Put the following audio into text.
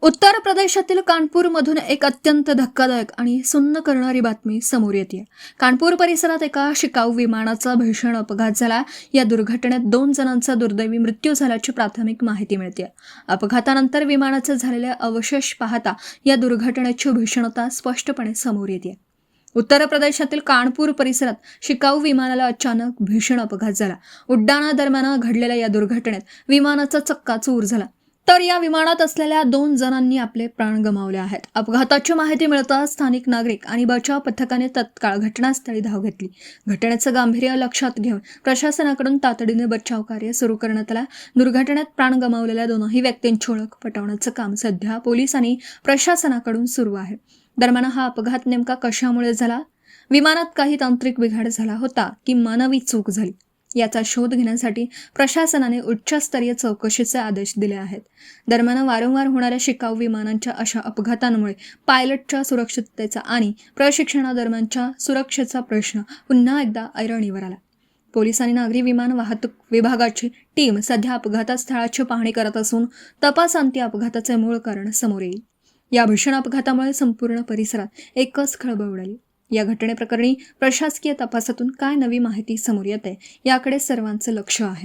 उत्तर प्रदेशातील कानपूरमधून एक अत्यंत धक्कादायक आणि सुन्न करणारी बातमी समोर येते. कानपूर परिसरात एका शिकाऊ विमानाचा भीषण अपघात झाला. या दुर्घटनेत 2 जणांचा दुर्दैवी मृत्यू झाल्याची प्राथमिक माहिती मिळते. अपघातानंतर विमानाचे झालेले अवशेष पाहता या दुर्घटनेची भीषणता स्पष्टपणे समोर येते. उत्तर प्रदेशातील कानपूर परिसरात शिकाऊ विमानाला अचानक भीषण अपघात झाला. उड्डाणादरम्यान घडलेल्या या दुर्घटनेत विमानाचा चक्काचूर झाला. तर या विमानात असलेल्या 2 जणांनी आपले प्राण गमावले आहेत. अपघाताची माहिती मिळताच स्थानिक नागरिक आणि बचाव पथकाने तत्काळ घटनास्थळी धाव घेतली. घटनेचं गांभीर्य लक्षात घेऊन प्रशासनाकडून तातडीने बचाव कार्य सुरू करण्यात आलं. दुर्घटनेत प्राण गमावलेल्या दोनही व्यक्तींची ओळख पटवण्याचं काम सध्या पोलीस आणि प्रशासनाकडून सुरू आहे. दरम्यान हा अपघात नेमका कशामुळे झाला? विमानात काही तांत्रिक बिघाड झाला होता की मानवी चूक झाली? याचा शोध घेण्यासाठी प्रशासनाने उच्चस्तरीय चौकशीचे आदेश दिले आहेत. दरम्यान वारंवार होणाऱ्या शिकाऊ विमानांच्या अशा अपघातांमुळे पायलटच्या सुरक्षिततेचा आणि प्रशिक्षणादरम्यानच्या सुरक्षेचा प्रश्न पुन्हा एकदा ऐरणीवर आला. पोलीस आणि नागरी विमान वाहतूक विभागाची टीम सध्या अपघातस्थळाची पाहणी करत असून तपासांती अपघाताचे मूळ कारण समोर येईल. या भीषण अपघातामुळे संपूर्ण परिसरात एकच खळबळ उडाली. या घटनेप्रकरणी प्रशासकीय तपासातून काय नवी माहिती समोर येते याकडे सर्वांचं लक्ष आहे.